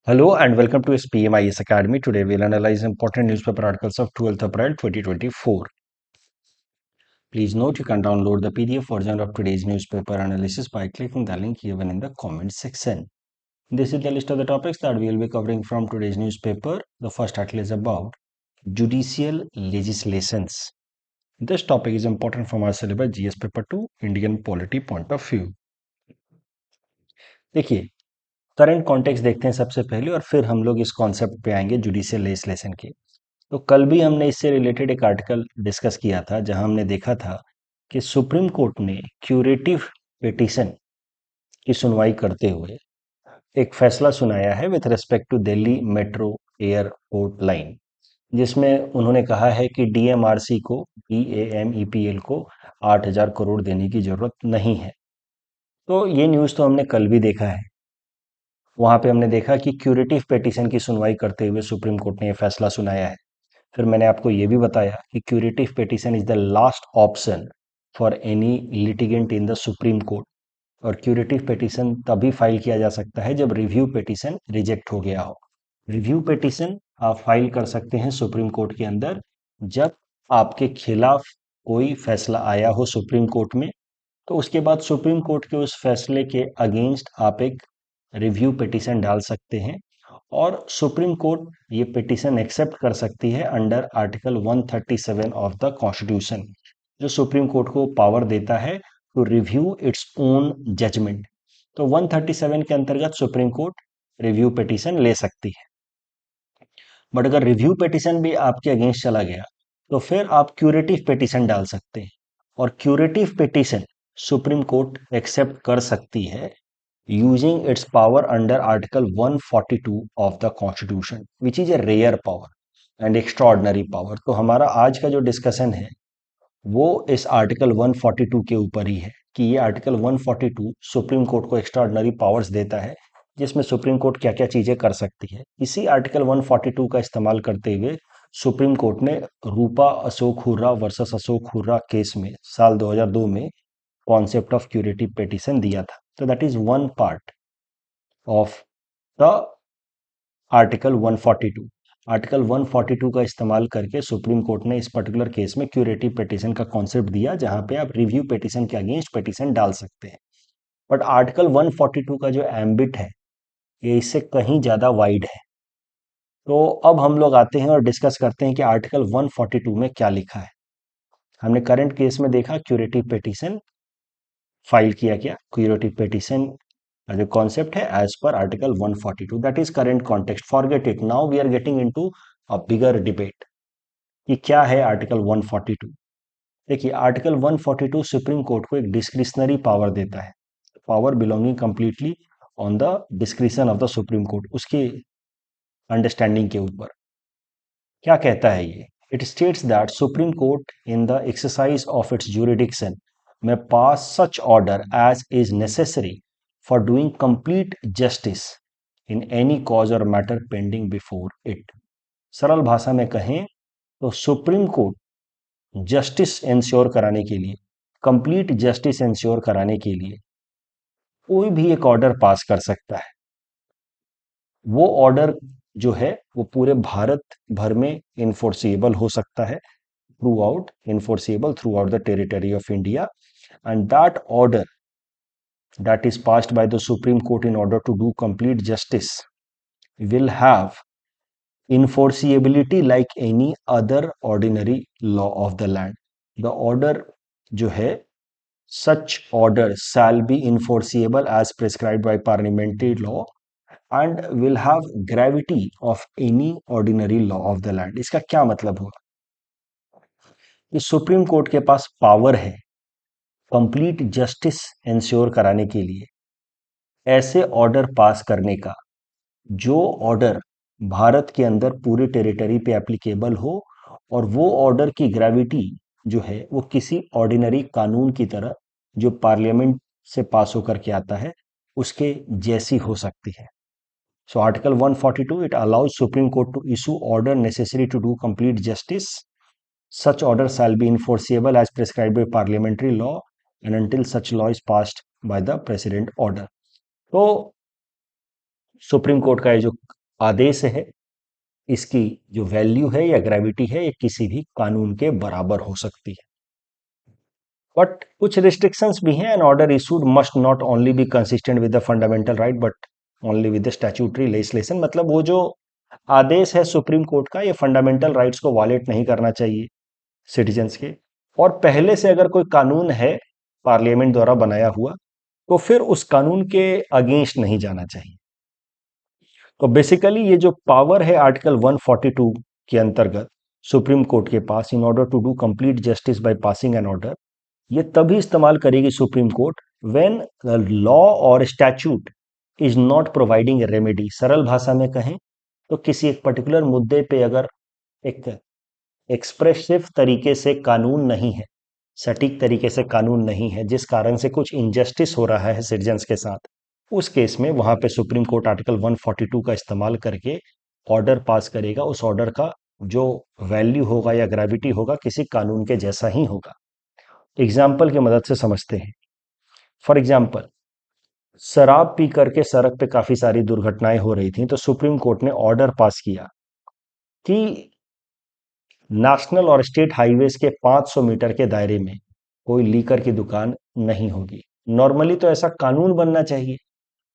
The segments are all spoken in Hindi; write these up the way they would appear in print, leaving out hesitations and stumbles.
Hello and welcome to SPMIS Academy. Today we'll analyze important newspaper articles of 12th April 2024. Please note you can download the PDF version of today's newspaper analysis by clicking the link given in the comment section. This is the list of the topics that we will be covering from today's newspaper. The first article is about judicial legislations. This topic is important from our syllabus GS paper 2 Indian polity point of view. देखिए करंट कॉन्टेक्स्ट देखते हैं सबसे पहले और फिर हम लोग इस कॉन्सेप्ट पे आएंगे जुडिशियल लेजिस्लेशन के। तो कल भी हमने इससे रिलेटेड एक आर्टिकल डिस्कस किया था जहां हमने देखा था कि सुप्रीम कोर्ट ने क्यूरेटिव पिटीशन की सुनवाई करते हुए एक फैसला सुनाया है with respect to Delhi metro airport line, जिसमें उन्होंने कहा है कि डीएमआरसी को डीएमईपीएल को 8,000 करोड़ देने की जरूरत नहीं है। तो ये न्यूज़ तो हमने कल भी देखा है। वहां पे हमने देखा कि क्यूरेटिव पिटीशन की सुनवाई करते हुए सुप्रीम कोर्ट ने यह फैसला सुनाया है। फिर मैंने आपको ये भी बताया कि curative petition is the last option for any litigant in the supreme court, और क्यूरेटिव पिटीशन तभी फाइल किया जा सकता है जब रिव्यू पिटीशन रिजेक्ट हो गया हो। रिव्यू पिटीशन आप फाइल कर सकते हैं सुप्रीम कोर्ट के अंदर जब आपके खिलाफ कोई फैसला आया हो सुप्रीम कोर्ट में, तो उसके बाद सुप्रीम कोर्ट के उस फैसले के अगेंस्ट आप एक रिव्यू पिटीशन डाल सकते हैं और सुप्रीम कोर्ट ये पिटीशन एक्सेप्ट कर सकती है under article 137 of the constitution, जो सुप्रीम कोर्ट को पावर देता है to review its own judgment. तो 137 के अंतर्गत सुप्रीम कोर्ट रिव्यू पिटीशन ले सकती है। बट अगर रिव्यू पिटीशन भी आपके अगेंस्ट चला गया तो फिर आप क्यूरेटिव पिटीशन डाल सकते हैं, और curative petition supreme court accept कर सकती है using its power under article 142 of the constitution, which is a rare power and extraordinary power. तो हमारा आज का जो डिस्कशन है वो इस आर्टिकल 142 के ऊपर ही है कि ये आर्टिकल 142 सुप्रीम कोर्ट को एक्स्ट्राऑर्डिनरी पावर्स देता है जिसमें सुप्रीम कोर्ट क्या क्या चीजें कर सकती है। इसी आर्टिकल 142 का इस्तेमाल करते हुए सुप्रीम कोर्ट ने रूपा अशोक हुर्रा वर्सेस अशोक हुर्रा केस में साल 2002 में कॉन्सेप्ट ऑफ क्यूरेटिव पिटीशन दिया था। तो that is one part of the article 142। Article 142 का इस्तेमाल करके सुप्रीम कोर्ट ने इस पर्टिकुलर केस में क्यूरेटिव पिटीशन का कॉन्सेप्ट दिया जहां पे आप रिव्यू पिटीशन के अगेंस्ट पिटीशन डाल सकते हैं। बट आर्टिकल 142 का जो एम्बिट है ये इससे कहीं ज्यादा वाइड है। तो अब हम लोग आते हैं और डिस्कस करते हैं कि आर्टिकल 142 में क्या लिखा है। हमने करंट केस में देखा क्यूरेटिव पिटीशन फाइल किया गया। क्यूरेटिव पिटीशन का जो कॉन्सेप्ट है एज पर article 142, that is current context, forget it, now we are getting into a bigger debate कि क्या है आर्टिकल 142। देखिए आर्टिकल 142 सुप्रीम कोर्ट को एक डिस्क्रिशनरी पावर देता है, power belonging completely on the discretion of the supreme court, उसकी अंडरस्टैंडिंग के ऊपर। क्या कहता है ये? It states that supreme court in the exercise of its jurisdiction may pass such order as is necessary for doing complete justice in any cause or matter pending before it। सरल भाषा में कहें तो सुप्रीम कोर्ट जस्टिस इंश्योर कराने के लिए, कंप्लीट जस्टिस इंश्योर कराने के लिए कोई भी एक ऑर्डर पास कर सकता है। वो ऑर्डर जो है वो पूरे भारत भर में इन्फोर्सिएबल हो सकता है, throughout enforceable throughout the territory of India, and that order that is passed by the Supreme Court in order to do complete justice will have enforceability like any other ordinary law of the land। The order जो है such order shall be enforceable as prescribed by parliamentary law and will have gravity of any ordinary law of the land। इसका क्या मतलब हुआ कि सुप्रीम कोर्ट के पास पावर है कंप्लीट जस्टिस इंश्योर कराने के लिए ऐसे ऑर्डर पास करने का जो ऑर्डर भारत के अंदर पूरी टेरिटरी पे एप्लीकेबल हो, और वो ऑर्डर की ग्रेविटी जो है वो किसी ऑर्डिनरी कानून की तरह जो पार्लियामेंट से पास होकर के आता है उसके जैसी हो सकती है। So article 142 it allows supreme court to issue order necessary to do complete justice. Such order shall be enforceable as prescribed by parliamentary law and until such law is passed by the president order। तो सुप्रीम कोर्ट का ये जो आदेश है, इसकी जो वैल्यू है या ग्रेविटी है, ये किसी भी कानून के बराबर हो सकती है। बट कुछ रिस्ट्रिक्शंस भी हैं। An order issued must not only be consistent with the fundamental right but only with the statutory legislation. मतलब वो जो आदेश है सुप्रीम कोर्ट का, ये फंडामेंटल राइट्स को वायलेट नहीं करना चाहिए सिटीजन्स के। और पहले से अगर कोई कानून है पार्लियामेंट द्वारा बनाया हुआ, तो फिर उस कानून के अगेंस्ट नहीं जाना चाहिए। तो बेसिकली ये जो पावर है आर्टिकल 142 के अंतर्गत सुप्रीम कोर्ट के पास, in order to do complete justice by passing an order, ये तभी इस्तेमाल करेगी सुप्रीम कोर्ट व्हेन लॉ और statute is not providing remedy. सरल भाषा में कहें तो किसी एक पर्टिकुलर मुद्दे पे अगर एक एक्सप्रेसिव तरीके से कानून नहीं है, सटीक तरीके से कानून नहीं है, जिस कारण से कुछ इनजस्टिस हो रहा है सिटीजन्स के साथ, उस केस में वहां पे सुप्रीम कोर्ट आर्टिकल 142 का इस्तेमाल करके ऑर्डर पास करेगा। उस ऑर्डर का जो वैल्यू होगा या ग्रेविटी होगा किसी कानून के जैसा ही होगा। एग्जाम्पल की मदद से समझते हैं। फॉर एग्जाम्पल, शराब पी करके सड़क पे काफी सारी दुर्घटनाएं हो रही थी, तो सुप्रीम कोर्ट ने ऑर्डर पास किया कि नेशनल और स्टेट हाईवेज के 500 मीटर के दायरे में कोई लीकर की दुकान नहीं होगी। नॉर्मली तो ऐसा कानून बनना चाहिए,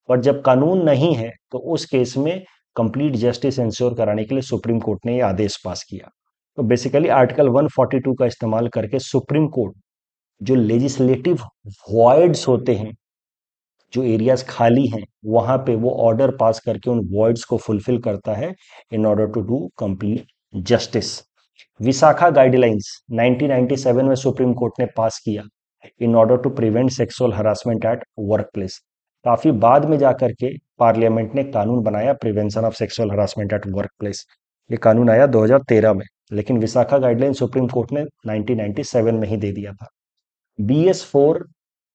पर जब कानून नहीं है तो उस केस में कंप्लीट जस्टिस इंश्योर कराने के लिए सुप्रीम कोर्ट ने यह आदेश पास किया। तो बेसिकली आर्टिकल 142 का इस्तेमाल करके सुप्रीम कोर्ट जो लेजिस्लेटिव वॉइड्स होते हैं, जो एरियाज खाली हैं, वहां पे वो ऑर्डर पास करके उन वॉइड्स को फुलफिल करता है in order to do complete justice. Vishakha guidelines 1997 में सुप्रीम कोर्ट ने पास किया in order to prevent sexual harassment at work place. काफी बाद में जाकर के पार्लियामेंट ने कानून बनाया prevention of sexual harassment at work place. ये कानून आया 2013 में, लेकिन विशाखा गाइडलाइन सुप्रीम कोर्ट ने 1997 में ही दे दिया था। BS4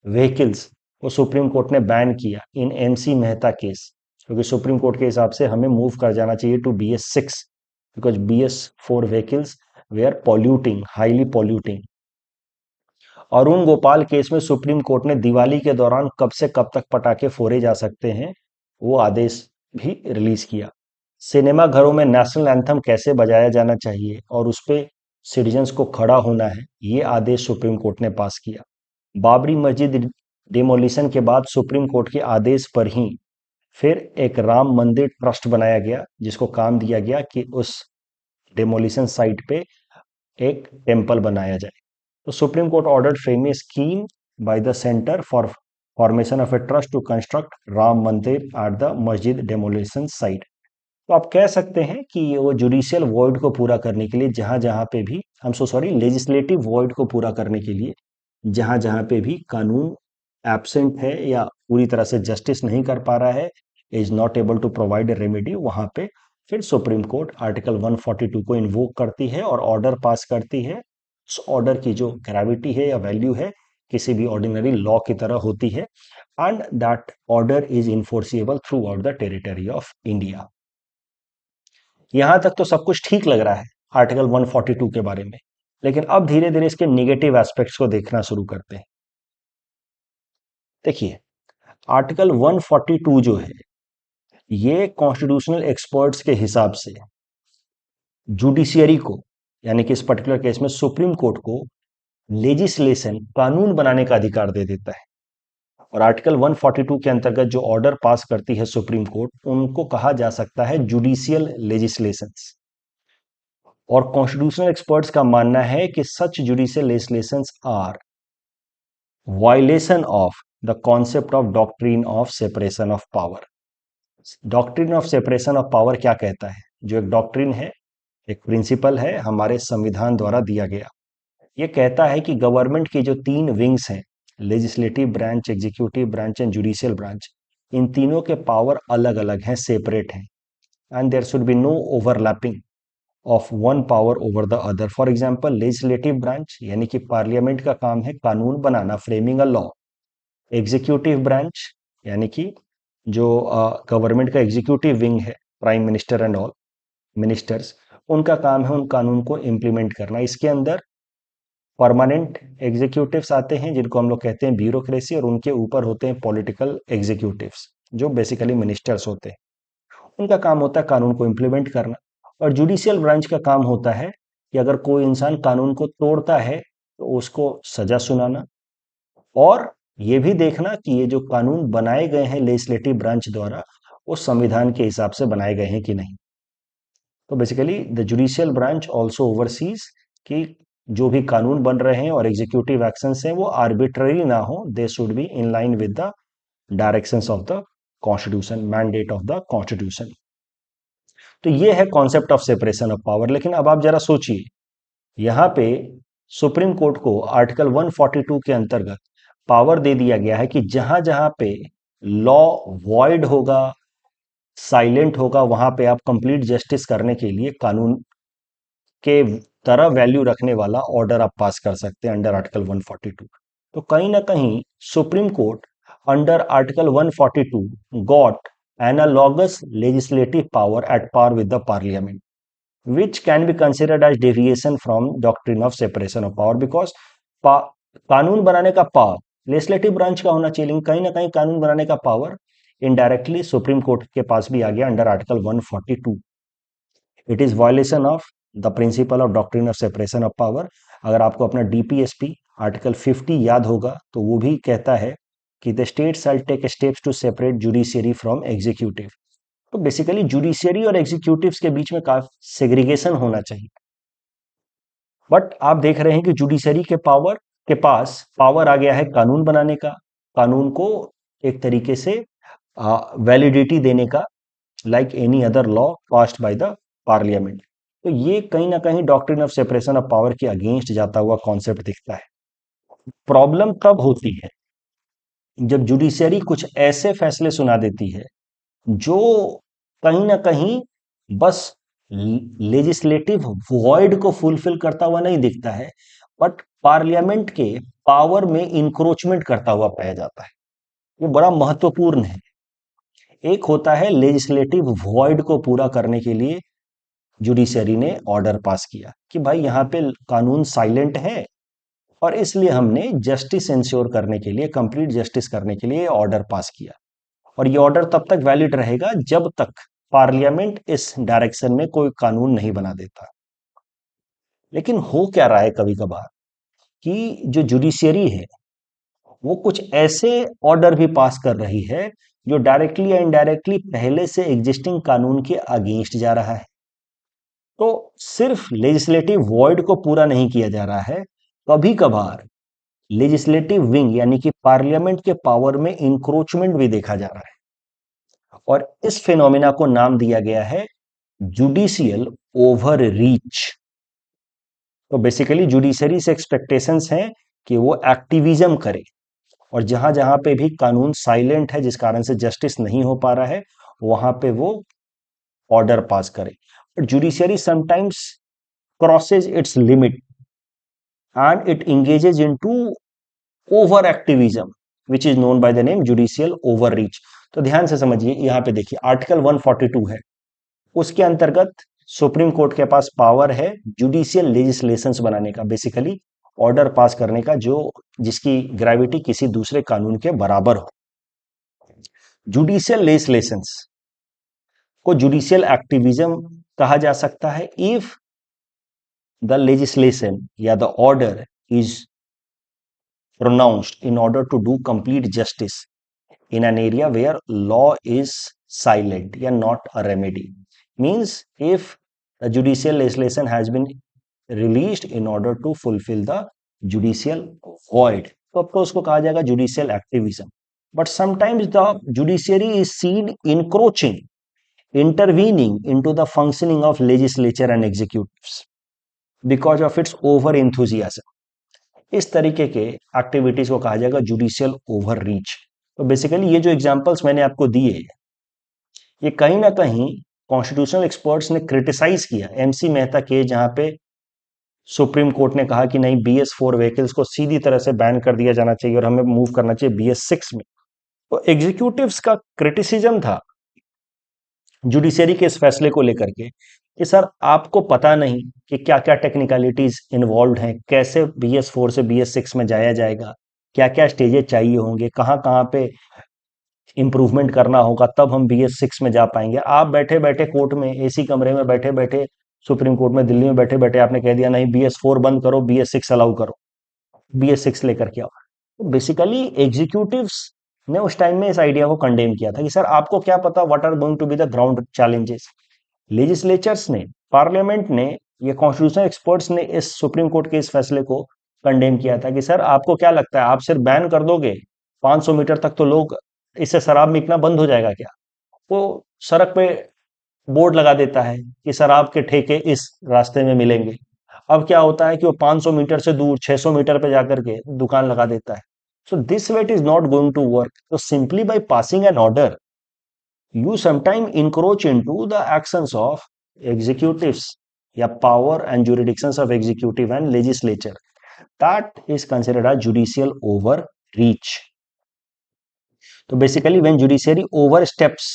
व्हीकल्स को सुप्रीम कोर्ट ने बैन किया इन MC मेहता केस, क्योंकि सुप्रीम कोर्ट के हिसाब से हमें मूव कर जाना चाहिए to BS6, because BS4 vehicles they are polluting, highly polluting. Arun Gopal case में सुप्रीम कोर्ट ने दिवाली के दौरान कब से कब तक पटाखे फोड़े जा सकते हैं, वो आदेश भी रिलीज किया। सिनेमा घरों में नेशनल एंथम कैसे बजाया जाना चाहिए और उस पे सिटीजन्स को खड़ा होना है, ये आदेश सुप्रीम कोर्ट ने पास किया। बाबरी मस्जिद डिमोलिशन के बाद सुप्रीम कोर्ट के आदेश पर ही फिर एक राम मंदिर ट्रस्ट बनाया गया, जिसको काम दिया गया कि उस डिमोलिशन साइट पे एक टेम्पल बनाया जाए। तो supreme court ordered framing scheme by the centre for formation of a trust to construct Ram Mandir at the masjid demolition site. तो आप कह सकते हैं कि वो जुडिशियल वॉइड को पूरा करने के लिए जहां जहां पे भी, हम सो सॉरी, लेजिस्लेटिव वॉइड को पूरा करने के लिए जहां जहां पे भी कानून एब्सेंट है या पूरी तरह से जस्टिस नहीं कर पा रहा है, is not able to provide a remedy, वहां पे फिर सुप्रीम कोर्ट आर्टिकल 142 को इन्वोक करती है और ऑर्डर पास करती है। उस ऑर्डर की जो ग्रेविटी है या वैल्यू है किसी भी ऑर्डिनरी लॉ की तरह होती है, and that order is enforceable through out the territory of India. यहां तक तो सब कुछ ठीक लग रहा है आर्टिकल 142 के बारे में, लेकिन अब धीरे धीरे इसके निगेटिव एस्पेक्ट्स को देखना शुरू करते हैं। देखिए, आर्टिकल 142 जो है, ये कॉन्स्टिट्यूशनल एक्सपर्ट्स के हिसाब से जुडिशियरी को, यानी कि इस पर्टिकुलर केस में सुप्रीम कोर्ट को, लेजिस्लेशन, कानून बनाने का अधिकार दे देता है। और आर्टिकल 142 के अंतर्गत जो ऑर्डर पास करती है सुप्रीम कोर्ट, उनको कहा जा सकता है जुडिशियल लेजिस्लेशंस। और कॉन्स्टिट्यूशनल एक्सपर्ट्स का मानना है कि such judicial legislations are violation of the concept of doctrine of separation of power. Doctrine of separation of power क्या कहता है? जो एक डॉक्ट्रिन है, एक प्रिंसिपल है हमारे संविधान द्वारा दिया गया, ये कहता है कि गवर्नमेंट की जो तीन विंग्स हैं, legislative branch, executive branch and judicial branch, इन तीनों के पावर अलग अलग हैं, सेपरेट हैं, and there should be no overlapping of one power over the other. For example, legislative branch यानी कि पार्लियामेंट का काम है कानून बनाना, framing a law. Executive branch यानी कि जो गवर्नमेंट का एग्जीक्यूटिव विंग है, prime minister and all ministers, उनका काम है उन कानून को इम्प्लीमेंट करना। इसके अंदर परमानेंट एग्जीक्यूटिव्स आते हैं जिनको हम लोग कहते हैं ब्यूरोक्रेसी, और उनके ऊपर होते हैं पॉलिटिकल एग्जीक्यूटिव्स जो बेसिकली मिनिस्टर्स होते हैं। इनका काम होता है कानून को इम्प्लीमेंट करना। और जुडिशियल ब्रांच का काम होता है कि अगर कोई इंसान कानून को तोड़ता है तो उसको सजा सुनाना, और ये भी देखना कि ये जो कानून बनाए गए हैं लेजिस्लेटिव ब्रांच द्वारा वो संविधान के हिसाब से बनाए गए हैं कि नहीं। तो basically the judicial branch also overseas कि जो भी कानून बन रहे हैं और एग्जीक्यूटिव एक्शंस हैं वो आर्बिट्ररी ना हो, they should be in line with the directions of the constitution, mandate of the constitution. तो ये है concept of separation of power. लेकिन अब आप जरा सोचिए, यहाँ पे सुप्रीम कोर्ट को आर्टिकल 142 के अंतर्गत पावर दे दिया गया है कि जहां जहां पे लॉ वॉइड होगा, साइलेंट होगा, वहां पे आप कंप्लीट जस्टिस करने के लिए कानून के तरह वैल्यू रखने वाला ऑर्डर आप पास कर सकते हैं अंडर आर्टिकल 142। तो कहीं ना कहीं supreme court under article 142 got analogous legislative power at par with the parliament, which can be considered as deviation from doctrine of separation of power, because कानून बनाने का पावर लेजिस्लेटिव ब्रांच का होना चाहिए, लेकिन कहीं ना कहीं कानून बनाने का पावर इनडायरेक्टली सुप्रीम कोर्ट के पास भी आ गया under article 142। It is violation of the principle of doctrine of separation of power. अगर आपको अपना डीपीएसपी आर्टिकल 50 याद होगा तो वो भी कहता है कि the state shall take steps to separate judiciary from executive. तो बेसिकली जुडिशियरी और एग्जीक्यूटिव्स के बीच में काफी सेग्रीगेशन होना चाहिए। बट आप देख रहे हैं कि जुडिशरी के पास पावर आ गया है कानून बनाने का, कानून को एक तरीके से वैलिडिटी देने का, like any other law passed by the parliament. तो ये कहीं ना कहीं doctrine of separation of power के अगेंस्ट जाता हुआ कॉन्सेप्ट दिखता है। प्रॉब्लम तब होती है जब जुडिशरी कुछ ऐसे फैसले सुना देती है जो कहीं ना कहीं बस लेजिस्लेटिव वॉइड को फुलफिल करता हुआ नहीं दिखता है, बट पार्लियामेंट के पावर में इंक्रोचमेंट करता हुआ पाया जाता है। ये बड़ा महत्वपूर्ण है। एक होता है लेजिस्लेटिव वॉइड को पूरा करने के लिए जुडिशरी ने ऑर्डर पास किया कि भाई यहाँ पे कानून साइलेंट है और इसलिए हमने जस्टिस इंश्योर करने के लिए, कंप्लीट जस्टिस करने के लिए ऑर्डर पास किया, और ये ऑर्डर तब तक वैलिड रहेगा जब तक पार्लियामेंट इस डायरेक्शन में कोई कानून नहीं बना देता। लेकिन हो क्या रहा है कभी कभार कि जो जुडिशियरी है वो कुछ ऐसे ऑर्डर भी पास कर रही है जो डायरेक्टली या इनडायरेक्टली पहले से एग्जिस्टिंग कानून के अगेंस्ट जा रहा है। तो सिर्फ लेजिस्लेटिव वॉइड को पूरा नहीं किया जा रहा है, कभी कभार लेजिस्लेटिव विंग यानी कि पार्लियामेंट के पावर में इंक्रोचमेंट भी देखा जा रहा है, और इस फिनोमिना को नाम दिया गया है जुडिशियल ओवर रीच। तो बेसिकली जुडिशरी से एक्सपेक्टेशंस हैं कि वो एक्टिविज्म करे, और जहां जहां पे भी कानून साइलेंट है जिस कारण से जस्टिस नहीं हो पा रहा है वहां पे वो ऑर्डर पास करे। But judiciary sometimes crosses it's limit and it engages into over activism which is known by the name judicial over reach. तो ध्यान से समझिए, यहाँ पे देखिए आर्टिकल 142 है, उसके अंतर्गत सुप्रीम कोर्ट के पास पावर है जुडिशियल लेजिस्लेशंस बनाने का, बेसिकली ऑर्डर पास करने का जो जिसकी ग्रेविटी किसी दूसरे कानून के बराबर हो। जुडिशियल लेजिस्लेशंस को जुडिशियल एक्टिविज्म कहा जा सकता है इफ द लेजिस्लेशन या the order is pronounced in order to do complete justice in an area where law is silent या not a remedy, means if the judicial legislation has been released in order to fulfill the judicial void, तो अब तो उसको कहा जाएगा judicial activism. But sometimes the judiciary is seen encroaching, intervening into the functioning of legislature and executives because of its over enthusiasm. इस तरीके के एक्टिविटीज को कहा जाएगा जुडिशियल ओवर रीच। तो बेसिकली ये जो एग्जांपल्स मैंने आपको दिए ये कहीं ना कहीं कॉन्स्टिट्यूशनल एक्सपर्ट्स ने क्रिटिसाइज किया एमसी मेहता के, जहां पे सुप्रीम कोर्ट ने कहा कि नहीं BS4 व्हीकल्स को सीधी तरह से बैन कर दिया जाना चाहिए और हमें मूव करना चाहिए BS6 में। तो एग्जीक्यूटिव्स का क्रिटिसिज्म था जुडिशरी के इस फैसले को लेकर के कि सर आपको पता नहीं कि क्या क्या टेक्निकलिटीज इन्वॉल्व हैं, कैसे BS4 से BS6 में जाया जाएगा, क्या क्या स्टेजेस चाहिए होंगे, कहाँ कहाँ पे इम्प्रूवमेंट करना होगा, तब हम BS6 में जा पाएंगे। आप बैठे बैठे कोर्ट में, एसी कमरे में बैठे बैठे, सुप्रीम कोर्ट में दिल्ली में बैठे बैठे आपने कह दिया नहीं BS4 बंद करो, BS6 अलाउ करो, BS6 लेकर के आओ। तो बेसिकली एग्जीक्यूटिव्स ने उस टाइम में इस आइडिया को कंडेम किया था कि सर आपको क्या पता what are going to be the ground challenges. Legislatures ने, पार्लियामेंट ने, ये कॉन्स्टिट्यूशनल एक्सपर्ट्स ने इस सुप्रीम कोर्ट के इस फैसले को कंडेम किया था कि सर आपको क्या लगता है, आप सिर्फ बैन कर दोगे 500 मीटर तक तो लोग, इससे शराब बिकना बंद हो जाएगा क्या? वो सड़क पे बोर्ड लगा देता है कि शराब के ठेके इस रास्ते में मिलेंगे। अब क्या होता है कि वो 500 मीटर से दूर 600 मीटर पे जाकर के दुकान लगा देता है। So this way it is not going to work. तो simply by passing an order you sometime encroach into the actions of executives, yeah, power and jurisdictions of executive and legislature. That is considered a judicial overreach. So basically when judiciary oversteps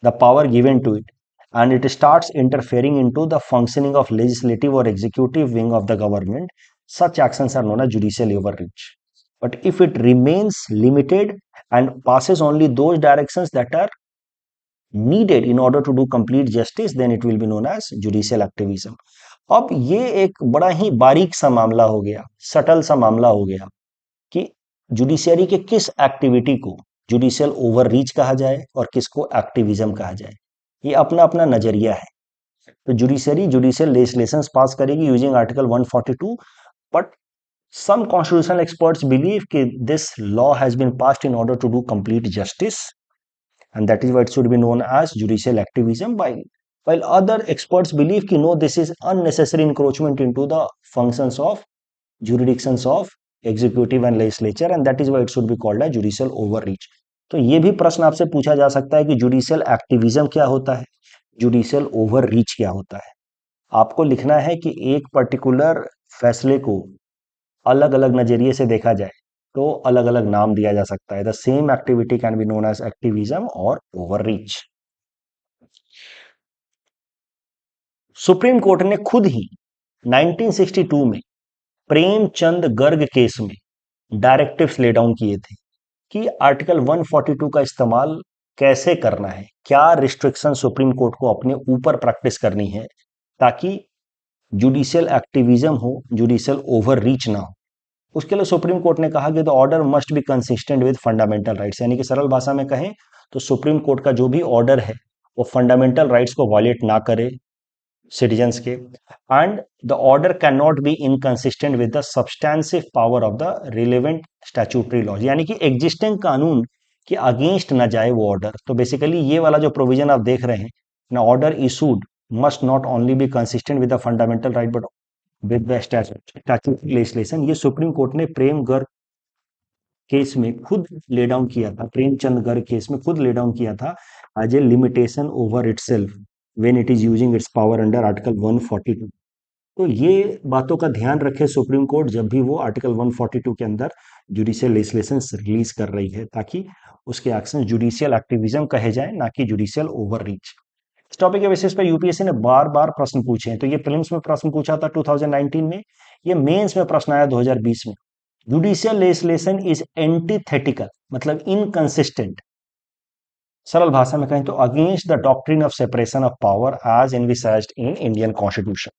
the power given to it and it starts interfering into the functioning of legislative or executive wing of the government, such actions are known as judicial overreach. But if it remains limited and passes only those directions that are needed in order to do complete justice, then it will be known as judicial activism. अब ये एक बड़ा ही बारीक सा मामला हो गया, सटल सा मामला हो गया कि जुडिशियरी के किस एक्टिविटी को जुडिशियल ओवररीच कहा जाए और किसको एक्टिविज्म कहा जाए। ये अपना अपना नजरिया है। तो जुडिशियरी जुडिशियल लेजिस्लेशंस पास करेगी using article 142, but some constitutional experts believe that this law has been passed in order to do complete justice, and that is why it should be known as judicial activism, while other experts believe that no, this is unnecessary encroachment into the functions of jurisdictions of executive and legislature, and that is why it should be called as judicial overreach. तो ये भी प्रश्न आपसे पूछा जा सकता है कि जुडिशियल एक्टिविज्म क्या होता है, जुडिशियल ओवररीच क्या होता है। आपको लिखना है कि एक पर्टिकुलर फैसले को अलग अलग नजरिए से देखा जाए तो अलग अलग नाम दिया जा सकता है। The same activity can be known as activism और ओवररीच। सुप्रीम कोर्ट ने खुद ही 1962 में प्रेमचंद गर्ग केस में डायरेक्टिव्स ले डाउन किए थे कि आर्टिकल 142 का इस्तेमाल कैसे करना है, क्या रिस्ट्रिक्शन सुप्रीम कोर्ट को अपने ऊपर प्रैक्टिस करनी है ताकि जुडिशियल एक्टिविज्म हो, जुडिशियल ओवररीच ना हो। उसके लिए सुप्रीम कोर्ट ने कहा कि the order must be consistent with fundamental rights, यानी कि सरल भाषा में कहें तो सुप्रीम कोर्ट का जो भी ऑर्डर है वो फंडामेंटल राइट्स को वायलेट ना करे सिटीजन्स के, and the order can not be inconsistent with the substantive power of the relevant statutory laws, यानी कि एग्जिस्टिंग कानून के अगेंस्ट ना जाए वो ऑर्डर। तो बेसिकली ये वाला जो प्रोविजन आप देख रहे हैं ना, order issued must not only be consistent with the fundamental right but with the statutory legislation. ये सुप्रीम कोर्ट ने प्रेम गर्ग केस में खुद ले डाउन किया था, प्रेमचंद गर्ग केस में खुद ले डाउन किया था as a limitation over itself when it is using its power under article 142। तो ये बातों का ध्यान रखे सुप्रीम कोर्ट जब भी वो आर्टिकल 142 के अंदर जुडिशियल लेजिस्लेशन रिलीज कर रही है, ताकि उसके एक्शन जुडिशियल एक्टिविज्म कहे जाए, ना कि जुडिशियल ओवररीच। इस टॉपिक के बेसिस पे यूपीएससी ने बार बार प्रश्न पूछे हैं। तो ये प्रीलिम्स में प्रश्न पूछा था 2019 में, ये मेंस में प्रश्न आया 2020 में। जुडिशियल लेजिस्लेशन इज एंटीथेटिकल, मतलब इनकंसिस्टेंट, सरल भाषा में कहें तो against the doctrine of separation of power as envisaged in Indian constitution.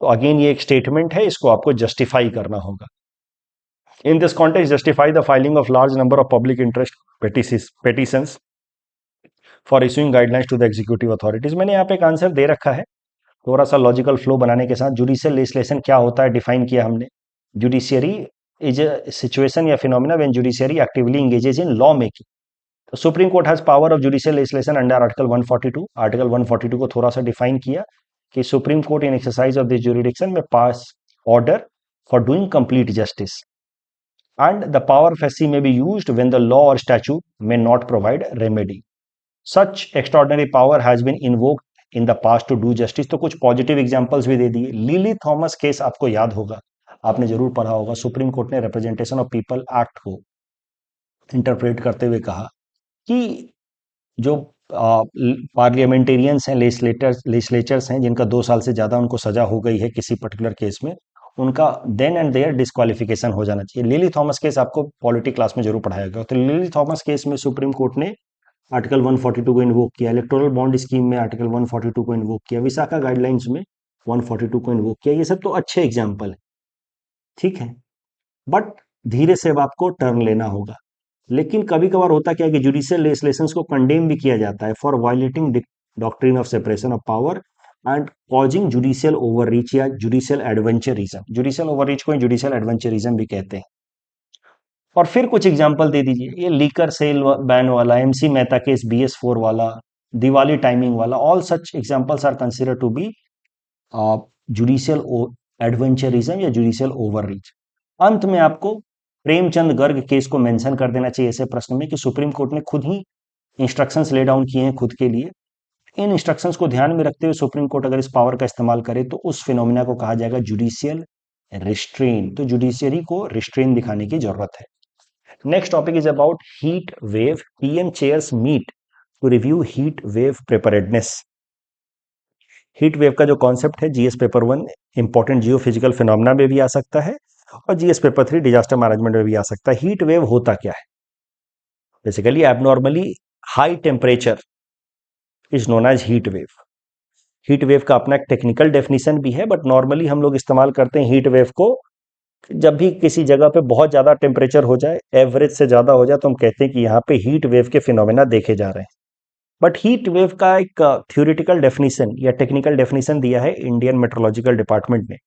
तो अगेन ये एक स्टेटमेंट है, इसको आपको जस्टिफाई करना होगा। In this context justify the filing of large number of public interest petitions for issuing guidelines to the executive authorities. मैंने यहाँ पे एक आंसर दे रखा है, थोड़ा सा लॉजिकल फ्लो बनाने के साथ। जुडिशियल लेजिस्लेशन क्या होता है डिफाइन किया हमने। जुडिशियरी इज अ सिचुएशन या phenomena when judiciary actively engages in law making. तो supreme court has power of judicial legislation under article 142। Article 142 को थोड़ा सा डिफाइन किया कि supreme court in exercise of this jurisdiction में pass order for doing complete justice, and the power of SC may be used when the law or statute may not provide remedy. Such extraordinary power has been invoked in the past to do justice। तो कुछ पॉजिटिव एग्जांपल्स भी दे दिए। लिली थॉमस केस आपको याद होगा, आपने जरूर पढ़ा होगा। सुप्रीम कोर्ट ने रिप्रेजेंटेशन ऑफ पीपल एक्ट को इंटरप्रेट करते हुए कहा कि जो पार्लियामेंटेरियंस हैं, लेजिस्लेचर्स हैं, जिनका 2 साल से ज्यादा उनको सजा हो गई है किसी पर्टिकुलर केस में, उनका देन एंड देयर डिस्क्वालिफिकेशन हो जाना चाहिए। लिली थॉमस केस आपको पॉलिटी क्लास में जरूर पढ़ाया गया। तो लिली थॉमस केस में सुप्रीम कोर्ट ने आर्टिकल 142 को इन्वोक किया, इलेक्टोरल बॉन्ड स्कीम में आर्टिकल 142 को इन्वोक किया, विसाखा गाइडलाइंस में 142 को इन्वोक किया। ये सब तो अच्छे एग्जाम्पल है, ठीक है, बट धीरे से अब आपको टर्न लेना होगा। लेकिन कभी कभार होता क्या है कि जुडिशियल लेजिस्लेशंस को कंडेम भी किया जाता है for violating doctrine of separation of power and causing judicial overreach या जुडिशियल एडवेंचरिज्म। जुडिशियल ओवररीच को जुडिशियल एडवेंचरिज्म भी कहते हैं। और फिर कुछ एग्जांपल दे दीजिए, ये लीकर सेल बैन वाला, एमसी मेहता केस, BS4 वाला, दिवाली टाइमिंग वाला, all such examples are consider to be judicial adventurism या जुडिशियल ओवररीच। अंत में आपको प्रेमचंद गर्ग केस को मेंशन कर देना चाहिए ऐसे प्रश्न में कि सुप्रीम कोर्ट ने खुद ही इंस्ट्रक्शंस ले डाउन किए हैं खुद के लिए। इन इंस्ट्रक्शंस को ध्यान में रखते हुए सुप्रीम कोर्ट अगर इस पावर का इस्तेमाल करे तो उस फिनोमिना को कहा जाएगा जुडिशियल रिस्ट्रेन। तो जुडिशियरी को रिस्ट्रेन दिखाने की जरूरत है। Next topic is about heat wave. PM chairs meet to review heat wave preparedness. Heat wave का जो कॉन्सेप्ट है GS paper 1 important geophysical phenomena में भी आ सकता है और जीएस पेपर 3 डिजास्टर मैनेजमेंट में भी आ सकता है। हीट वेव होता क्या है? Basically abnormally high temperature is known as heat wave. Heat wave का अपना एक टेक्निकल डेफिनेशन भी है, बट नॉर्मली हम लोग इस्तेमाल करते हैं हीट वेव को जब भी किसी जगह पे बहुत ज्यादा टेम्परेचर हो जाए, एवरेज से ज्यादा हो जाए, तो हम कहते हैं कि यहाँ पे हीट वेव के फिनोमेना देखे जा रहे हैं। बट हीट वेव का एक थ्योरेटिकल डेफिनेशन या टेक्निकल डेफिनेशन दिया है इंडियन मेट्रोलॉजिकल डिपार्टमेंट ने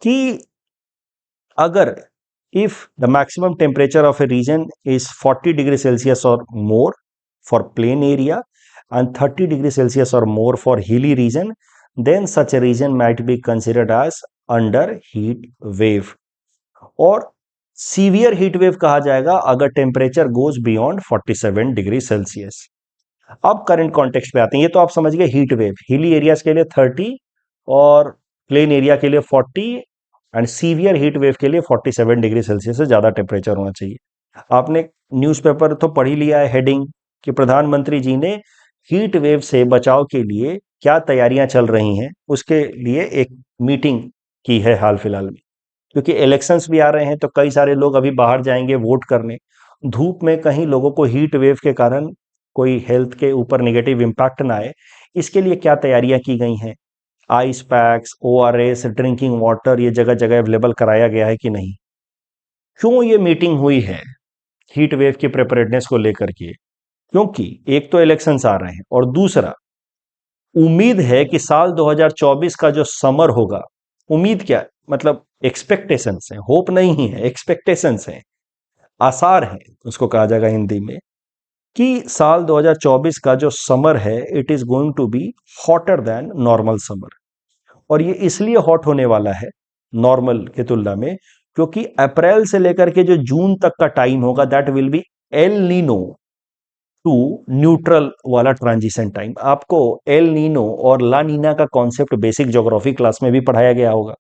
कि अगर if the maximum temperature of a region is 40 degree celsius और more for plain area and 30 degree Celsius or more for hilly region, then such a region might be considered as under heat wave। और सीवियर हीट वेव कहा जाएगा अगर temperature goes beyond 47 degree Celsius. अब करंट कॉन्टेक्स्ट पे आते हैं। ये तो आप समझ गए हीट वेव, हिली एरियाज के लिए 30 और प्लेन एरिया के लिए 40 एंड सीवियर हीट वेव के लिए 47 डिग्री सेल्सियस से ज्यादा टेम्परेचर होना चाहिए। आपने न्यूज़पेपर तो पढ़ ही लिया है, हेडिंग कि प्रधानमंत्री जी ने हीट वेव से बचाव के लिए क्या तैयारियां चल रही हैं उसके लिए एक मीटिंग की है हाल फिलहाल में। क्योंकि इलेक्शंस भी आ रहे हैं तो कई सारे लोग अभी बाहर जाएंगे वोट करने, धूप में कहीं लोगों को हीट वेव के कारण कोई हेल्थ के ऊपर नेगेटिव इम्पैक्ट ना आए, इसके लिए क्या तैयारियां की गई हैं, ice packs, ORS, drinking water ये जगह जगह अवेलेबल कराया गया है कि नहीं, क्यों ये मीटिंग हुई है हीट वेव की प्रिपेयर्डनेस को लेकर के? क्योंकि एक तो इलेक्शंस आ रहे हैं और दूसरा उम्मीद है कि साल 2024 का जो समर होगा, उम्मीद क्या है मतलब एक्सपेक्टेशंस है, होप नहीं है, एक्सपेक्टेशंस है, आसार है उसको कहा जाएगा हिंदी में, कि साल 2024 का जो समर है it is going to be hotter than normal summer. और ये इसलिए हॉट होने वाला है नॉर्मल के तुलना में क्योंकि अप्रैल से लेकर के जो जून तक का टाइम होगा that will be El Nino to neutral वाला ट्रांजिशन टाइम। आपको एल नीनो और ला नीना का कॉन्सेप्ट बेसिक ज्योग्राफी क्लास में भी पढ़ाया गया होगा।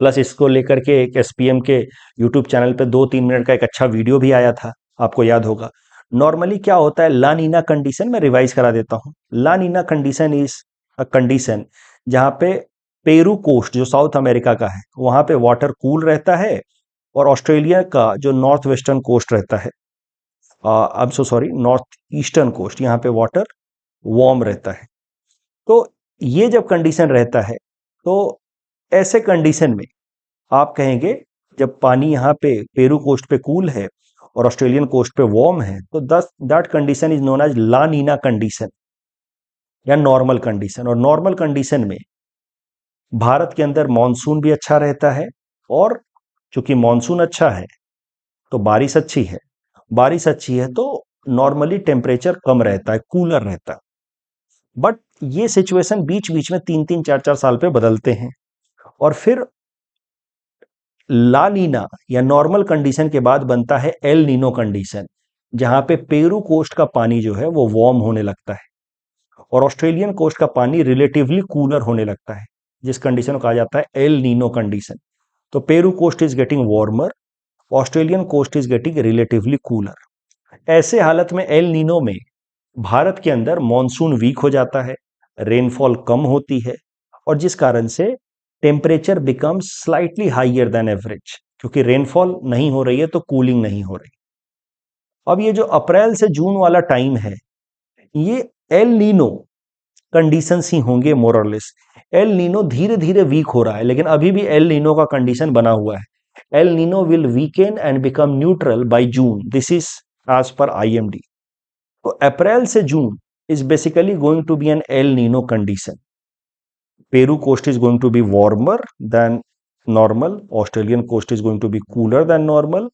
प्लस इसको लेकर के एक एसपीएम के यूट्यूब चैनल पे 2-3 मिनट का एक अच्छा वीडियो भी आया था, आपको याद होगा। नॉर्मली क्या होता है ला नीना कंडीशन, में रिवाइज करा देता हूं। La Nina condition is a condition जहां पे पेरू कोस्ट जो साउथ अमेरिका का है वहां पे वाटर कूल रहता है और ऑस्ट्रेलिया का जो नॉर्थ वेस्टर्न कोस्ट रहता है, I am so sorry, north eastern coast, यहाँ पे वाटर वार्म रहता है। तो ये जब कंडीशन रहता है तो ऐसे कंडीशन में आप कहेंगे जब पानी यहाँ पे पेरू कोस्ट पे कूल है और ऑस्ट्रेलियन कोस्ट पे वार्म है तो that condition is known as La Nina condition या नॉर्मल कंडीशन। और नॉर्मल कंडीशन में भारत के अंदर मानसून भी अच्छा रहता है और चूंकि मानसून अच्छा है तो बारिश अच्छी है, बारिश अच्छी है तो नॉर्मली टेम्परेचर कम रहता है, कूलर रहता है। बट ये सिचुएशन बीच बीच में 3-3 4-4 साल पे बदलते हैं और फिर ला नीना या नॉर्मल कंडीशन के बाद बनता है एल नीनो कंडीशन जहां पे पेरू कोस्ट का पानी जो है वो वार्म होने लगता है और ऑस्ट्रेलियन कोस्ट का पानी रिलेटिवली कूलर होने लगता है, जिस कंडीशन को कहा जाता है एल नीनो कंडीशन। तो Peru coast is getting warmer, Australian coast is getting relatively cooler. ऐसे हालत में एल नीनो में भारत के अंदर मॉनसून वीक हो जाता है, रेनफॉल कम होती है और जिस कारण से temperature becomes slightly higher than average, क्योंकि रेनफॉल नहीं हो रही है तो कूलिंग नहीं हो रही। अब ये जो अप्रैल से जून वाला टाइम है, ये एल नीनो कंडीशंस ही होंगे मोर और लेस। एल नीनो धीरे धीरे वीक हो रहा है, लेकिन अभी भी एल नीनो का कंडीशन बना हुआ है। El Nino will weaken and become neutral by June, this is as per IMD. तो अप्रैल से जून is basically going to be an El Nino condition. Peru coast is going to be warmer than normal. Australian coast is going to be cooler than normal.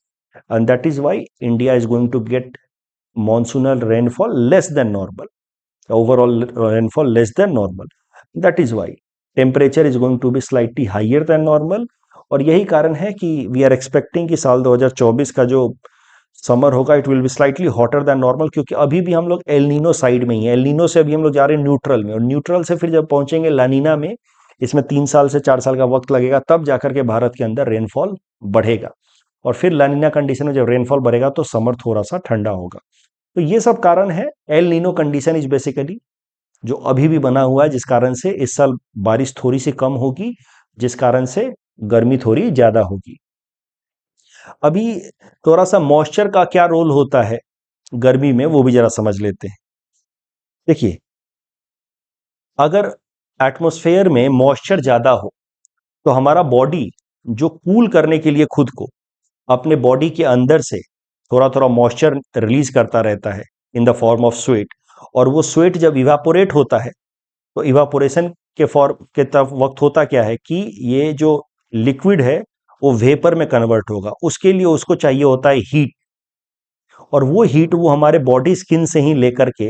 And that is why India is going to get monsoonal rainfall less than normal. Overall rainfall less than normal. That is why temperature is going to be slightly higher than normal. और यही कारण है कि वी आर एक्सपेक्टिंग कि साल 2024 का जो समर होगा it will be slightly hotter than normal, क्योंकि अभी भी हम लोग एल नीनो साइड में ही है। एल नीनो से अभी हम लोग जा रहे हैं न्यूट्रल में, और न्यूट्रल से फिर जब पहुंचेंगे लानीना में, इसमें 3 साल से 4 साल का वक्त लगेगा, तब जाकर के भारत के अंदर रेनफॉल बढ़ेगा। और फिर लानीना कंडीशन में जब रेनफॉल बढ़ेगा तो समर थोड़ा सा ठंडा होगा। तो ये सब कारण है। El Nino condition is basically जो अभी भी बना हुआ है, जिस कारण से इस साल बारिश थोड़ी सी कम होगी, जिस कारण से गर्मी थोड़ी ज्यादा होगी। अभी थोड़ा सा मॉइस्चर का क्या रोल होता है गर्मी में, वो भी जरा समझ लेते हैं। देखिए, अगर एटमॉस्फेयर में मॉइस्चर ज्यादा हो तो हमारा बॉडी जो कूल करने के लिए खुद को अपने बॉडी के अंदर से थोड़ा थोड़ा मॉइस्चर रिलीज करता रहता है in the form of sweat. और वो स्वेट जब इवापोरेट होता है तो इवापोरेशन के फॉर्म के तब वक्त होता क्या है कि ये जो लिक्विड है वो वेपर में कन्वर्ट होगा। उसके लिए उसको चाहिए होता है हीट, और वो हीट वो हमारे बॉडी स्किन से ही लेकर के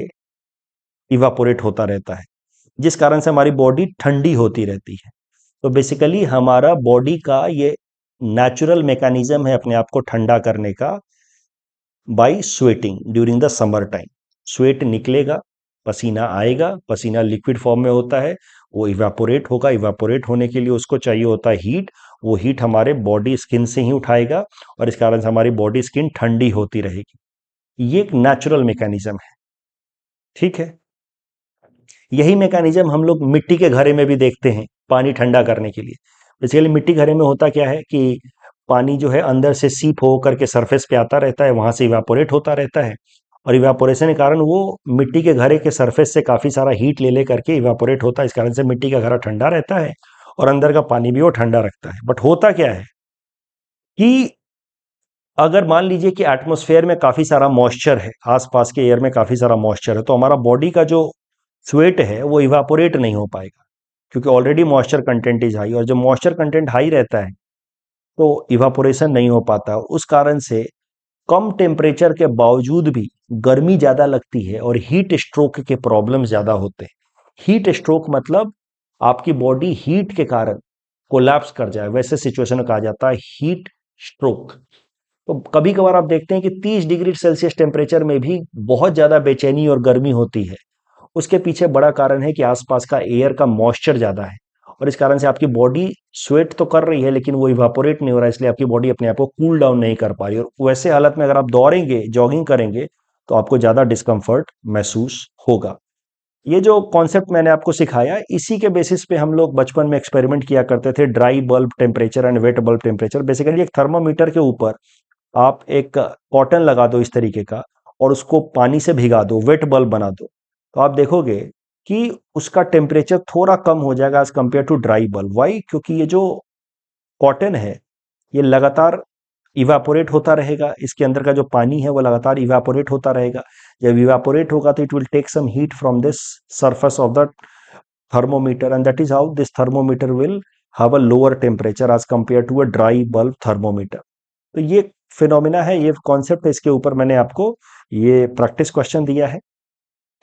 इवापोरेट होता रहता है, जिस कारण से हमारी बॉडी ठंडी होती रहती है। तो बेसिकली हमारा बॉडी का ये नेचुरल मैकेनिज्म है अपने आप को ठंडा करने का, by sweating during the summer time. Sweat निकलेगा, पसीना आएगा, पसीना लिक्विड फॉर्म में होता है, वो इवापोरेट होगा, इवापोरेट होने के लिए उसको चाहिए होता है हीट, वो हीट हमारे बॉडी स्किन से ही उठाएगा, और इस कारण से हमारी बॉडी स्किन ठंडी होती रहेगी। ये एक नेचुरल मैकेनिज्म है, ठीक है। यही मैकेनिज्म हम लोग मिट्टी के घड़े में भी देखते हैं पानी ठंडा करने के लिए। बेसिकली मिट्टी घड़े में होता क्या है कि पानी जो है अंदर से सीप हो करके सरफेस पे आता रहता है, वहां से इवापोरेट होता रहता है, और इवापोरेशन के कारण वो मिट्टी के घड़े के सरफेस से काफी सारा हीट ले करके इवापोरेट होता है। इस कारण से मिट्टी का घड़ा ठंडा रहता है और अंदर का पानी भी वो ठंडा रखता है। बट होता क्या है कि अगर मान लीजिए कि एटमॉस्फेयर में काफी सारा मॉइस्चर है, आसपास के एयर में काफी सारा मॉइस्चर है, तो हमारा बॉडी का जो स्वेट है वो इवापोरेट नहीं हो पाएगा, क्योंकि already moisture content is high, और जब मॉइस्चर कंटेंट हाई रहता है तो इवापोरेशन नहीं हो पाता। उस कारण से कम टेम्परेचर के बावजूद भी गर्मी ज्यादा लगती है और हीट स्ट्रोक के प्रॉब्लम ज्यादा होते हैं। हीट स्ट्रोक मतलब आपकी बॉडी हीट के कारण कोलैप्स कर जाए, वैसे सिचुएशन कहा जाता है हीट स्ट्रोक। तो कभी कभार आप देखते हैं कि 30 डिग्री सेल्सियस टेम्परेचर में भी बहुत ज्यादा बेचैनी और गर्मी होती है। उसके पीछे बड़ा कारण है कि आसपास का एयर का मॉइस्चर ज्यादा है, और इस कारण से आपकी बॉडी स्वेट तो कर रही है लेकिन वो इवापोरेट नहीं हो रहा है, इसलिए आपकी बॉडी अपने आप को कूल डाउन नहीं कर पा रही। और वैसे हालत में अगर आप दौड़ेंगे, जॉगिंग करेंगे, तो आपको ज्यादा डिस्कम्फर्ट महसूस होगा। ये जो कॉन्सेप्ट मैंने आपको सिखाया, इसी के बेसिस पे हम लोग बचपन में एक्सपेरिमेंट किया करते थे, dry bulb temperature and wet bulb temperature. Basically एक थर्मामीटर के ऊपर आप एक कॉटन लगा दो इस तरीके का, और उसको पानी से भिगा दो, वेट बल्ब बना दो, तो आप देखोगे कि उसका टेम्परेचर थोड़ा कम हो जाएगा as compare to dry bulb. Why? क्योंकि ये जो कॉटन है ये लगातार इवापोरेट होता रहेगा, इसके अंदर का जो पानी है वो लगातार इवापोरेट होता रहेगा। जब इवापोरेट होगा तो it will take some heat from this surface of the thermometer, and that is how this thermometer will have a lower temperature as compared to a dry bulb thermometer. तो ये फिनोमिना है, ये कॉन्सेप्ट है, इसके ऊपर मैंने आपको ये प्रैक्टिस क्वेश्चन दिया है।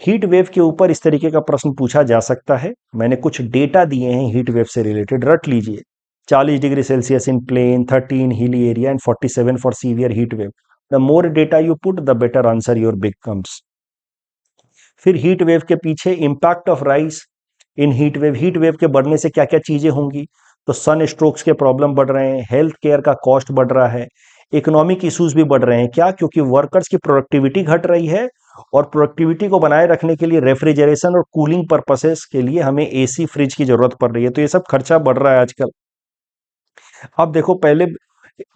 हीट वेव के ऊपर इस तरीके का प्रश्न पूछा जा सकता है। मैंने कुछ डेटा दिए हैं हीट वेव से रिलेटेड, रट लीजिए। 40 degree Celsius in plain, 30 in hilly area and 47 for severe heat wave. The more data you put the better answer your becomes. फिर हीट वेव के पीछे impact of rise in heat wave के बढ़ने से क्या क्या चीजें होंगी। तो सन स्ट्रोक्स के प्रॉब्लम बढ़ रहे हैं, हेल्थ केयर का कॉस्ट बढ़ रहा है, इकोनॉमिक इश्यूज भी बढ़ रहे हैं। क्या? क्योंकि वर्कर्स की प्रोडक्टिविटी घट रही है, और प्रोडक्टिविटी को बनाए रखने के लिए रेफ्रिजरेशन और कूलिंग पर्पसेस के लिए हमें एसी फ्रिज की जरूरत पड़ रही है। तो ये सब खर्चा बढ़ रहा है आजकल। अब देखो, पहले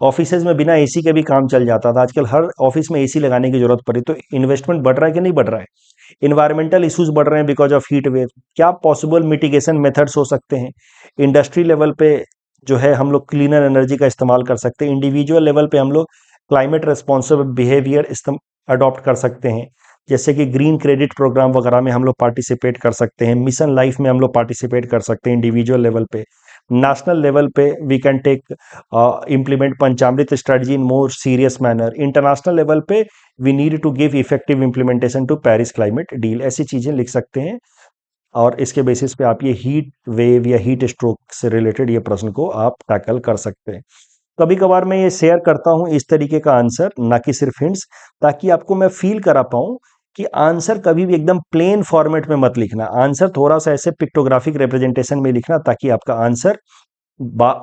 ऑफिसेज में बिना एसी के भी काम चल जाता था, आजकल हर ऑफिस में एसी लगाने की जरूरत पड़ी। तो इन्वेस्टमेंट बढ़ रहा है कि नहीं बढ़ रहा है? इन्वायरमेंटल इश्यूज बढ़ रहे हैं बिकॉज ऑफ हीट वेव। क्या पॉसिबल मिटिगेशन मेथड्स हो सकते हैं? इंडस्ट्री लेवल पे जो है हम लोग क्लीनर एनर्जी का इस्तेमाल कर सकते हैं। इंडिविजुअल लेवल पे हम लोग क्लाइमेट रेस्पॉन्सिबल बिहेवियर अडॉप्ट कर सकते हैं, जैसे कि ग्रीन क्रेडिट प्रोग्राम वगैरह में हम लोग पार्टिसिपेट कर सकते हैं। मिशन लाइफ में हम लोग पार्टिसिपेट कर सकते हैं इंडिविजुअल लेवल पे। नेशनल लेवल पे we can take implement Panchamrit strategy in more serious manner. International level पे we need to give effective implementation to Paris climate deal. ऐसी चीजें लिख सकते हैं और इसके बेसिस पे आप ये हीट वेव या हीट स्ट्रोक से रिलेटेड ये प्रश्न को आप टैकल कर सकते हैं। कभी कभार मैं ये शेयर करता हूं इस तरीके का आंसर, ना कि सिर्फ हिंट्स, ताकि आपको मैं फील करा पाऊं कि आंसर कभी भी एकदम प्लेन फॉर्मेट में मत लिखना। आंसर थोड़ा सा ऐसे पिक्टोग्राफिक रिप्रेजेंटेशन में लिखना, ताकि आपका आंसर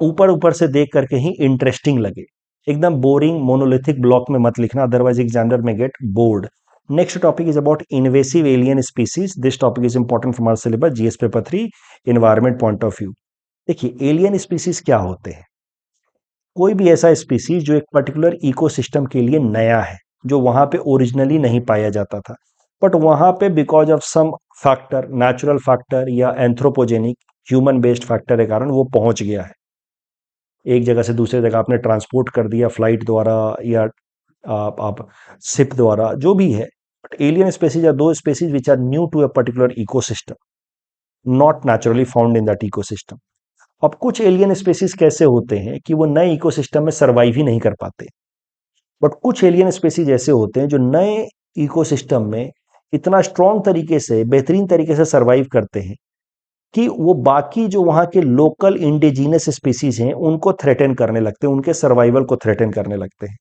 ऊपर ऊपर से देख करके ही इंटरेस्टिंग लगे। एकदम बोरिंग मोनोलिथिक ब्लॉक में मत लिखना, अदरवाइज एग्जामिनर में get bored. Next topic is about invasive alien species. This topic is important from our syllabus GS paper 3 environment point of view. देखिए एलियन स्पीसीज क्या होते हैं? कोई भी ऐसा स्पीसीज जो एक पर्टिकुलर इकोसिस्टम के लिए नया है, जो वहां पे ओरिजिनली नहीं पाया जाता था, बट वहां पे because of some factor, natural factor या एंथ्रोपोजेनिक ह्यूमन बेस्ड फैक्टर के कारण वो पहुंच गया है। एक जगह से दूसरे जगह आपने ट्रांसपोर्ट कर दिया फ्लाइट द्वारा या आप शिप द्वारा, जो भी है। But alien species are those species which are new to a particular ecosystem, not naturally found in that ecosystem. अब कुछ एलियन स्पीसीज कैसे होते हैं कि वो नए इकोसिस्टम में सर्वाइव ही नहीं कर पाते, बट कुछ एलियन स्पीसीज ऐसे होते हैं जो नए इकोसिस्टम में इतना स्ट्रॉन्ग तरीके से, बेहतरीन तरीके से सर्वाइव करते हैं कि वो बाकी जो वहां के लोकल इंडिजिनस स्पीसीज हैं उनको थ्रेटन करने लगते हैं, उनके सर्वाइवल को थ्रेटन करने लगते हैं।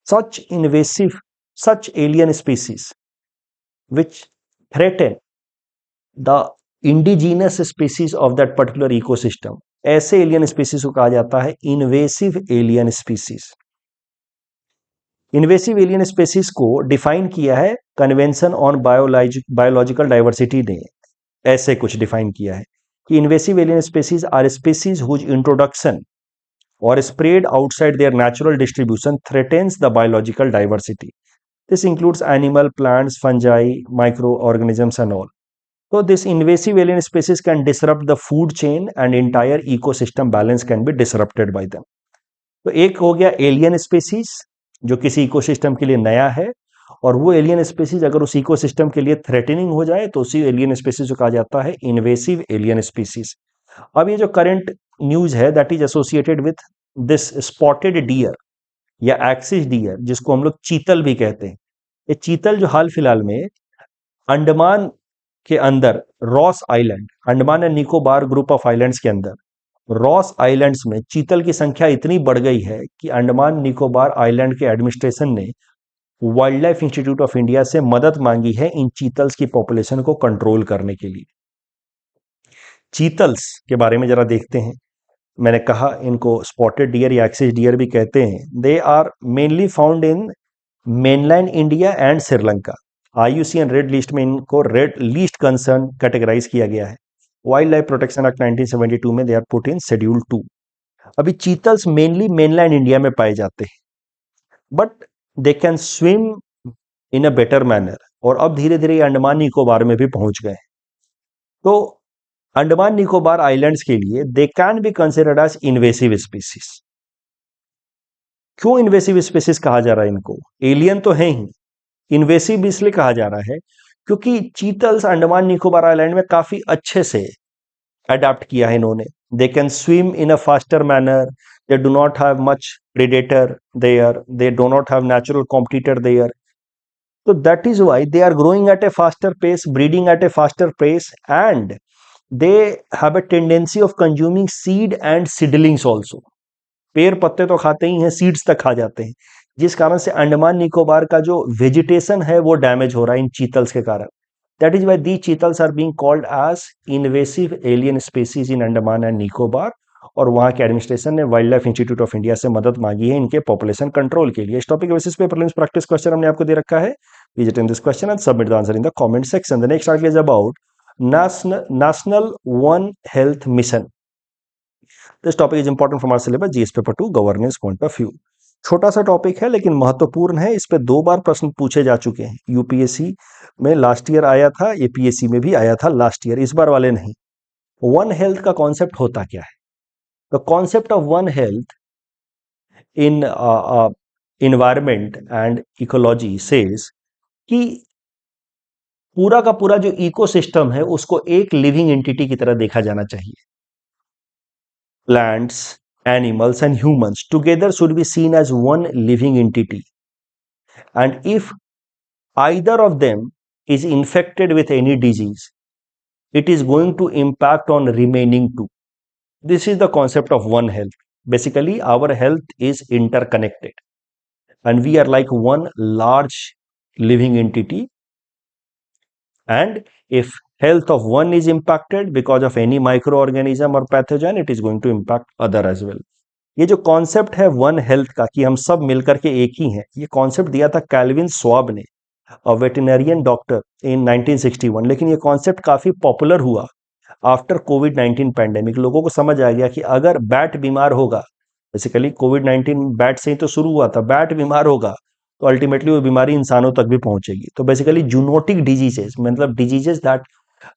Such invasive, such alien species which threaten the indigenous species of that particular ecosystem, ऐसे एलियन स्पीसीज को कहा जाता है invasive alien species. Invasive alien species को डिफाइन किया है कन्वेंशन ऑन बायोलॉजिकल डाइवर्सिटी ने। ऐसे कुछ डिफाइन किया है कि invasive alien species are species whose introduction और spread outside their natural distribution threatens the biological diversity. This includes animal, plants, fungi, micro organisms and all. So this invasive alien species can disrupt the food chain and entire ecosystem balance can be disrupted by them. तो एक हो गया एलियन स्पीसीज जो किसी इकोसिस्टम के लिए नया है, और वो एलियन स्पीसीज अगर उस इकोसिस्टम के लिए थ्रेटनिंग हो जाए तो उसी एलियन स्पीसीज को कहा जाता है इन्वेसिव एलियन स्पीसीज। अब ये जो करंट न्यूज है that is associated with this spotted deer या एक्सिस डियर, जिसको हम लोग चीतल भी कहते हैं। ये चीतल जो हाल फिलहाल में अंडमान के अंदर Ross island, Andaman and Nicobar group of islands के अंदर रॉस आइलैंड्स में चीतल की संख्या इतनी बढ़ गई है कि अंडमान निकोबार आइलैंड के एडमिनिस्ट्रेशन ने wildlife institute of India से मदद मांगी है इन चीतल्स की पॉपुलेशन को कंट्रोल करने के लिए। चीतल्स के बारे में जरा देखते हैं। मैंने कहा इनको स्पॉटेड डियर या एक्सिस डियर भी कहते हैं। They are mainly found in mainland India and Sri Lanka. IUCN red list में इनको रेड लिस्ट कंसर्न कैटेगराइज किया गया है। वाइल्ड लाइफ प्रोटेक्शन एक्ट 1972 में they are put in schedule 2। अभी चीतल्स मेनली मेनलैंड इंडिया में पाए जाते हैं, but they can swim in a better manner, और अब धीरे धीरे अंडमान निकोबार में भी पहुंच गए। तो अंडमान निकोबार आइलैंड्स के लिए they can be considered as invasive species. क्यों इन्वेसिव स्पीसीज कहा जा रहा है इनको? एलियन तो है ही, इन्वेसिव इसलिए कहा जा रहा है क्योंकि चीतल्स अंडमान निकोबार आइलैंड में काफी अच्छे से अडेप्ट किया है इन्होंने। They can swim in a faster manner, they do not have much predator there, they do not have natural competitor there. So that is why they are growing at a faster pace, breeding at a faster pace, and they have a tendency of consuming seed and seedlings also. पेड़ पत्ते तो खाते ही हैं, सीड्स तक खा जाते हैं, जिस कारण से अंडमान निकोबार का जो वेजिटेशन है वो डैमेज हो रहा है इन चीतल्स के कारण। That is why the chitals are being called as invasive alien species in Andaman and Nicobar, और वहां के एडमिनिस्ट्रेशन ने wildlife institute of India से मदद मांगी है इनके पॉपुलेशन कंट्रोल के लिए। इस टॉपिक बेसिस पे प्रीलिम्स प्रैक्टिस क्वेश्चन हमने आपको दे रखा है। Visit in this question and submit the answer in the comment section. The next article is about national one health mission. This topic is important from our syllabus GS paper 2 governance point of view. छोटा सा टॉपिक है लेकिन महत्वपूर्ण है, इस पे 2 बार प्रश्न पूछे जा चुके हैं। यूपीएससी में लास्ट ईयर आया था, एपीएससी में भी आया था लास्ट ईयर, इस बार वाले नहीं। वन हेल्थ का कॉन्सेप्ट होता क्या है? The concept of one health in environment and ecology says कि पूरा का पूरा जो इकोसिस्टम है उसको एक लिविंग एंटिटी की तरह देखा जाना चाहिए। Plants, animals and humans together should be seen as one living entity, and if either of them is infected with any disease, it is going to impact on remaining two. This is the concept of one health. Basically, our health is interconnected and we are like one large living entity, and if health of one is impacted because of any microorganism or pathogen, it is going to impact other as well. ये जो कॉन्सेप्ट है वन हेल्थ का कि हम सब मिलकर के एक ही हैं, ये कॉन्सेप्ट दिया था कैल्विन स्वाब ने, वेटेरिनरियन डॉक्टर, इन 1961। लेकिन ये कॉन्सेप्ट काफी पॉपुलर हुआ आफ्टर कोविड 19 पैंडेमिक। लोगों को समझ आ गया कि अगर बैट बीमार होगा, बेसिकली कोविड 19 बैट से ही तो शुरू हुआ था, बैट बीमार होगा तो अल्टीमेटली वो बीमारी इंसानों तक भी पहुंचेगी। तो बेसिकली जूनोटिक डिजीजेस, मतलब diseases that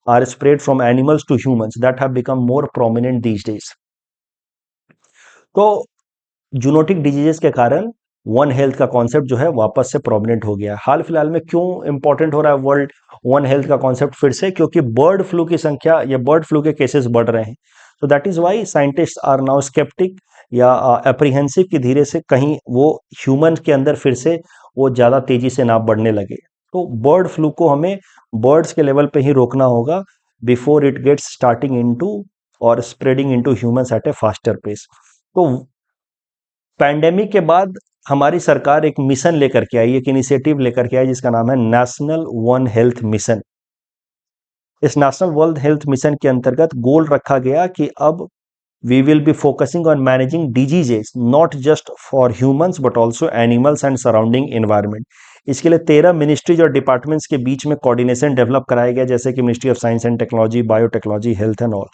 are spread from animals to humans, that have become more prominent these days. तो जूनोटिक डिजीजेस के कारण वन हेल्थ का कॉन्सेप्ट जो है वापस से प्रोमिनेंट हो गया। हाल फिलहाल में क्यों इंपॉर्टेंट हो रहा है वर्ल्ड वन हेल्थ का कॉन्सेप्ट फिर से? क्योंकि बर्ड फ्लू की संख्या या बर्ड फ्लू के केसेस बढ़ रहे हैं। तो that is why scientist are now sceptic या एप्रीहेंसिव कि धीरे से कहीं वो ह्यूमन के अंदर फिर से वो ज्यादा तेजी से ना बढ़ने लगे। तो बर्ड फ्लू को हमें बर्ड्स के लेवल पे ही रोकना होगा before it gets starting into और spreading into humans at a faster pace. तो पैंडेमिक के बाद हमारी सरकार एक मिशन लेकर के आई, एक इनिशिएटिव लेकर के आई जिसका नाम है नेशनल वन हेल्थ मिशन। इस नेशनल वर्ल्ड हेल्थ मिशन के अंतर्गत गोल रखा गया कि अब we will be focusing on managing diseases not just for humans but also animals and surrounding environment. इसके लिए 13 मिनिस्ट्रीज और डिपार्टमेंट्स के बीच में कोऑर्डिनेशन डेवलप कराया गया, जैसे कि ministry of science and technology, biotechnology, health and all.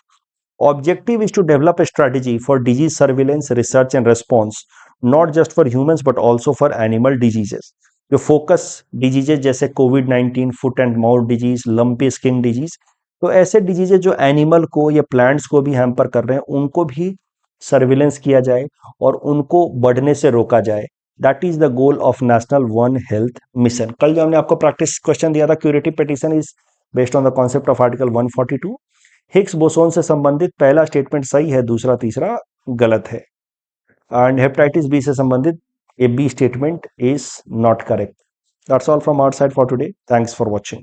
Objective is to develop a strategy for disease surveillance, research and response, not just for humans but also for animal diseases. जो फोकस डिजीजेज जैसे Covid 19, foot and mouth disease, lumpy skin disease, तो ऐसे डिजीजेज जो एनिमल को या प्लांट्स को भी हैम्पर कर रहे हैं उनको भी सर्विलेंस किया जाए और उनको बढ़ने से रोका जाए। That is the goal of national one health mission. कल जो हमने आपको प्रैक्टिस क्वेश्चन दिया था, curative petition is based on the concept of article 142। Higgs boson से संबंधित पहला स्टेटमेंट सही है, दूसरा तीसरा गलत है। एंड हेपेटाइटिस बी से संबंधित A B statement is not correct. That's all from our side for today. Thanks for watching.